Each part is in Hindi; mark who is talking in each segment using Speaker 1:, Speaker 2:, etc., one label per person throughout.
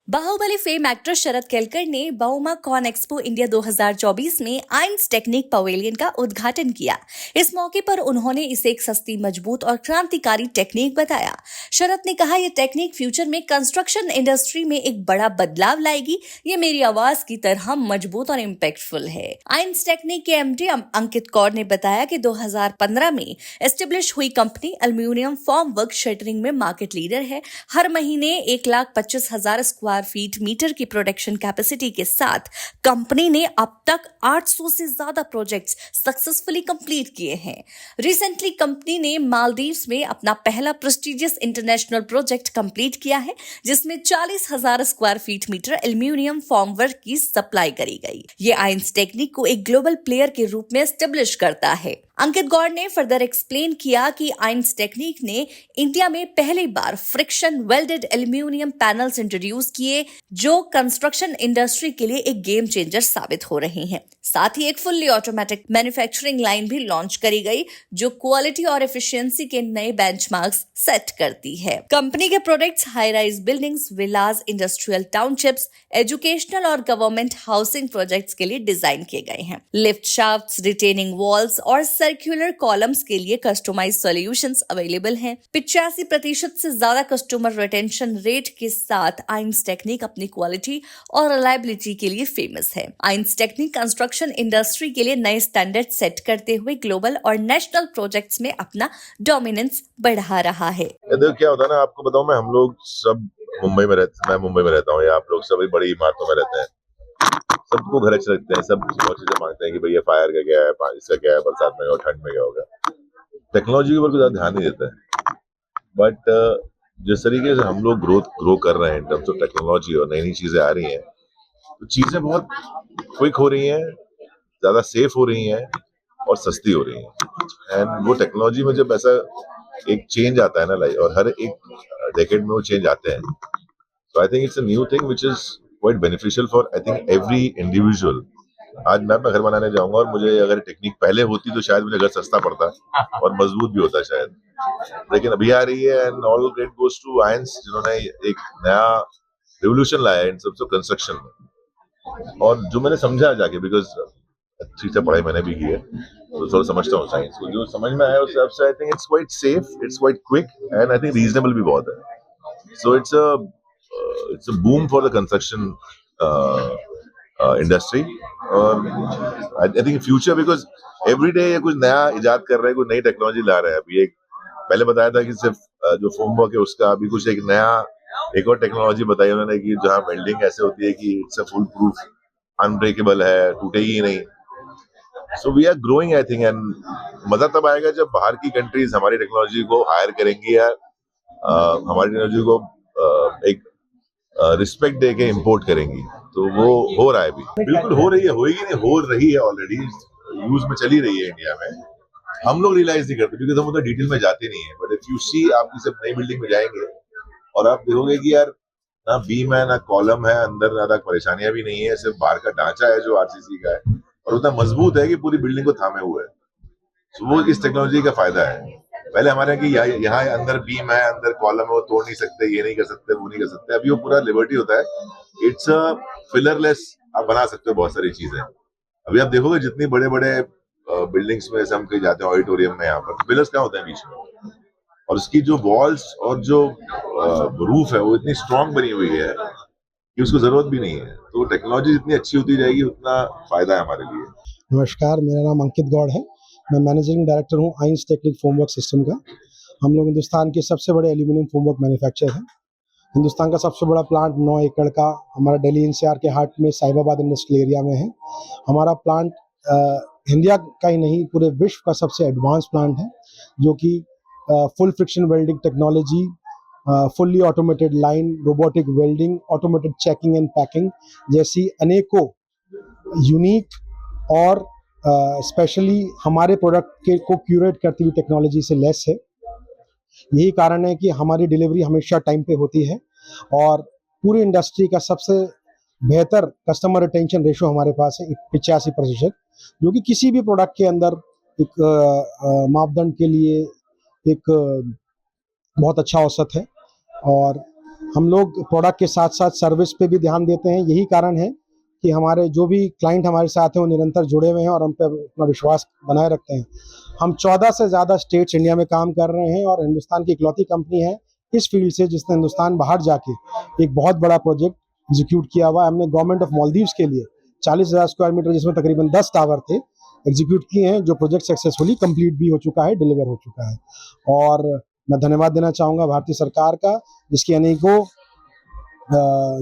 Speaker 1: बाहुबली फेम एक्टर शरद केलकर ने बाउमा कॉन एक्सपो इंडिया 2024 में आइंस टेक्निक पवेलियन का उद्घाटन किया। इस मौके पर उन्होंने इसे एक सस्ती, मजबूत और क्रांतिकारी टेक्निक बताया। शरद ने कहा, यह टेक्निक फ्यूचर में कंस्ट्रक्शन इंडस्ट्री में एक बड़ा बदलाव लाएगी। ये मेरी आवाज की तरह मजबूत और इम्पैक्टफुल है। आइंस टेक्निक के एमडी अंकित कौर ने बताया कि 2015 में एस्टेब्लिश हुई company aluminium form work shuttering में मार्केट लीडर है। हर महीने 1,25,000 स्क्वायर फीट मीटर की प्रोडक्शन कैपेसिटी के साथ कंपनी ने अब तक 800 से ज्यादा प्रोजेक्ट्स सक्सेसफुली कंप्लीट किए हैं। रिसेंटली कंपनी ने मालदीव्स में अपना पहला प्रेस्टिजियस इंटरनेशनल प्रोजेक्ट कंप्लीट किया है, जिसमें 40,000 square feet metre aluminium formwork की सप्लाई करी गई। ये आइंस टेक्निक को एक ग्लोबल प्लेयर के रूप में एस्टेब्लिश करता है। अंकित गौड़ ने फर्दर एक्सप्लेन किया कि आइंस टेक्निक ने इंडिया में पहली बार friction welded aluminium panels introduce किए, जो कंस्ट्रक्शन इंडस्ट्री के लिए एक गेम चेंजर साबित हो रहे हैं। साथ ही एक फुल्ली ऑटोमेटिक मैन्युफैक्चरिंग लाइन भी लॉन्च करी गई, जो क्वालिटी और एफिशिएंसी के नए बेंचमार्क्स सेट करती है। कंपनी के products high rise buildings, villas, industrial townships, educational और गवर्नमेंट हाउसिंग प्रोजेक्ट्स के लिए डिजाइन किए गए हैं। लिफ्ट शाफ्ट्स, रिटेनिंग वॉल्स और सर्कुलर कॉलम्स के लिए कस्टमाइज्ड सॉल्यूशंस अवेलेबल हैं। 85% से ज्यादा कस्टमर रिटेंशन रेट के साथ आइंस टेक्निक अपनी क्वालिटी और रिलायबिलिटी के लिए फेमस है। आइंस टेक्निक कंस्ट्रक्शन इंडस्ट्री के लिए नए स्टैंडर्ड सेट करते हुए ग्लोबल और नेशनल प्रोजेक्ट्स में अपना डोमिनेंस बढ़ा रहा है।
Speaker 2: देखो क्या होता है ना, आपको बताऊं, मैं मैं मुंबई में रहता हूँ, या आप लोग सभी बड़ी इमारतों में रहते हैं। सबको घर अच्छे लगते हैं, सब बहुत चीजें मांगते हैं कि भैया फायर का क्या है, इसका क्या है, बरसात में और ठंड में क्या होगा। टेक्नोलॉजी के ऊपर कोई ज्यादा ध्यान नहीं देता है। बट जिस तरीके से हम लोग ग्रो कर रहे हैं इन टर्म्स ऑफ टेक्नोलॉजी और नई नई चीजें आ रही हैं, तो चीजें बहुत क्विक हो रही हैं, ज्यादा सेफ हो रही हैं और सस्ती हो रही हैं। एंड वो टेक्नोलॉजी में जब ऐसा एक चेंज आता है ना, लाइक, और हर एक डेकेड में वो चेंज आते हैं, तो आई think it's a new thing which is quite beneficial for I think every individual. आज मैं अपना घर बनाने जाऊंगा और मुझे अगर टेक्निक पहले होती तो शायद मुझे घर सस्ता पड़ता और मजबूत भी होता शायद, लेकिन अभी आ रही है। And all credit goes to आयंस, जिन्होंने एक नया रिवोल्यूशन लाया इन सब कंस्ट्रक्शन में। और जो मैंने समझा जाके, बिकॉज अच्छी से पढ़ाई मैंने भी की है, तो थोड़ा समझता हूँ साइंस को, जो समझ में आया उस हिसाब से I think it's quite safe, it's quite quick and I think reasonable भी बहुत है। So it's a boom for the construction industry. और I think future, because every day ये कुछ नया इजाद कर रहे हैं, कुछ नई टेक्नोलॉजी ला रहे हैं। अभी एक पहले बताया था कि सिर्फ जो फोम वर्क है उसका, अभी कुछ एक और टेक्नोलॉजी बताई उन्होंने कि जहाँ वेल्डिंग ऐसे होती है कि it's a full proof, unbreakable है, टूटेगी ही नहीं। So we are growing I think. And मजा तब आएगा जब बाहर की कंट्रीज हमारी टेक्नोलॉजी को हायर करेंगी, या हमारी टेक्नोलॉजी को एक रिस्पेक्ट दे के इम्पोर्ट करेंगी। तो वो हो रहा है, अभी बिल्कुल हो रही है, होएगी नहीं, हो रही है, ऑलरेडी यूज में चली रही है इंडिया में। हम लोग रियलाइज नहीं करते क्योंकि हम उतना डिटेल में जाते नहीं है। बट इफ यू सी, आप किसी नई बिल्डिंग में जाएंगे और आप देखोगे कि यार ना बीम है ना कॉलम है, अंदर ज्यादा परेशानियां भी नहीं है, सिर्फ बाहर का ढांचा है जो आरसीसी का है, और उतना मजबूत है कि पूरी बिल्डिंग को थामे हुए है। तो वो इस टेक्नोलॉजी का फायदा है। पहले हमारे यहाँ कि यहाँ अंदर बीम है, अंदर कॉलम है, वो तोड़ नहीं सकते, ये नहीं कर सकते, वो नहीं कर सकते। अभी वो पूरा लिबर्टी होता है। इट्स अ फिलरलेस, आप बना सकते हो बहुत सारी चीजें। अभी आप देखोगे जितनी बड़े बड़े बिल्डिंग्स में, हम कहीं जाते हैं ऑडिटोरियम में, यहाँ पर पिलर्स क्या होते हैं बीच में, और उसकी जो वॉल्स और जो रूफ है वो इतनी स्ट्रांग बनी हुई है कि उसको जरूरत भी नहीं है। तो टेक्नोलॉजी जितनी अच्छी होती जाएगी उतना फायदा है हमारे लिए।
Speaker 3: नमस्कार, मेरा नाम अंकित गौड़ है। मैं मैनेजिंग डायरेक्टर हूँ आइंस टेक्निक फोमवर्क सिस्टम का। हम लोग हिंदुस्तान के सबसे बड़े एल्यूमिनियम फोमवर्क मैन्युफैक्चर हैं। हिंदुस्तान का सबसे बड़ा प्लांट 9 एकड़ का हमारा दिल्ली एनसीआर के हार्ट में साहिबाबाद इंडस्ट्रियल एरिया में है। हमारा प्लांट इंडिया का ही नहीं, पूरे विश्व का सबसे एडवांस प्लांट है, जो कि full friction welding technology, fully automated line, robotic welding, automated checking and packing जैसी अनेकों यूनिक और स्पेशली हमारे प्रोडक्ट को क्यूरेट करती हुई टेक्नोलॉजी से लेस है। यही कारण है कि हमारी डिलीवरी हमेशा टाइम पे होती है, और पूरी इंडस्ट्री का सबसे बेहतर कस्टमर रिटेंशन रेशो हमारे पास है 85%, जो कि किसी भी प्रोडक्ट के अंदर एक मापदंड के लिए एक बहुत अच्छा औसत है। और हम लोग प्रोडक्ट के साथ साथ सर्विस पे भी ध्यान देते हैं। यही कारण है कि हमारे जो भी क्लाइंट हमारे साथ हैं वो निरंतर जुड़े हुए हैं और हम पे अपना विश्वास बनाए रखते हैं। हम 14 से ज़्यादा स्टेट्स इंडिया में काम कर रहे हैं और हिंदुस्तान की इकलौती कंपनी है इस फील्ड से जिसने हिंदुस्तान बाहर जाके एक बहुत बड़ा प्रोजेक्ट एग्जीक्यूट किया हुआ है। हमने गवर्नमेंट ऑफ मालदीव्स के लिए 40,000 स्क्वायर मीटर जिसमें तकरीबन 10 टावर थे एग्जीक्यूट किए हैं, जो प्रोजेक्ट सक्सेसफुली कंप्लीट भी हो चुका है, डिलीवर हो चुका है। और मैं धन्यवाद देना चाहूँगा भारतीय सरकार का, जिसकी अनेकों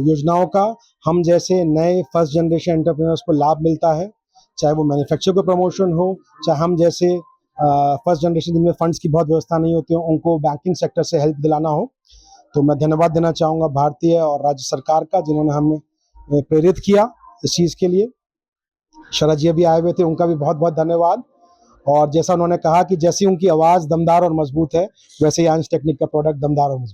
Speaker 3: योजनाओं का हम जैसे नए फर्स्ट जनरेशन एंटरप्रेन्योर्स को लाभ मिलता है, चाहे वो मैन्युफैक्चर को प्रमोशन हो, चाहे हम जैसे फर्स्ट जनरेशन जिनमें फंड्स की बहुत व्यवस्था नहीं होती हो उनको बैंकिंग सेक्टर से हेल्प दिलाना हो। तो मैं धन्यवाद देना चाहूँगा भारतीय और राज्य सरकार का, जिन्होंने हमें प्रेरित किया इस चीज़ के लिए। शरद जी अभी आए हुए थे, उनका भी बहुत बहुत धन्यवाद। और जैसा उन्होंने कहा कि जैसी उनकी आवाज़ दमदार और मजबूत है, वैसे ही आइंस टेक्निक का प्रोडक्ट दमदार और मजबूत है।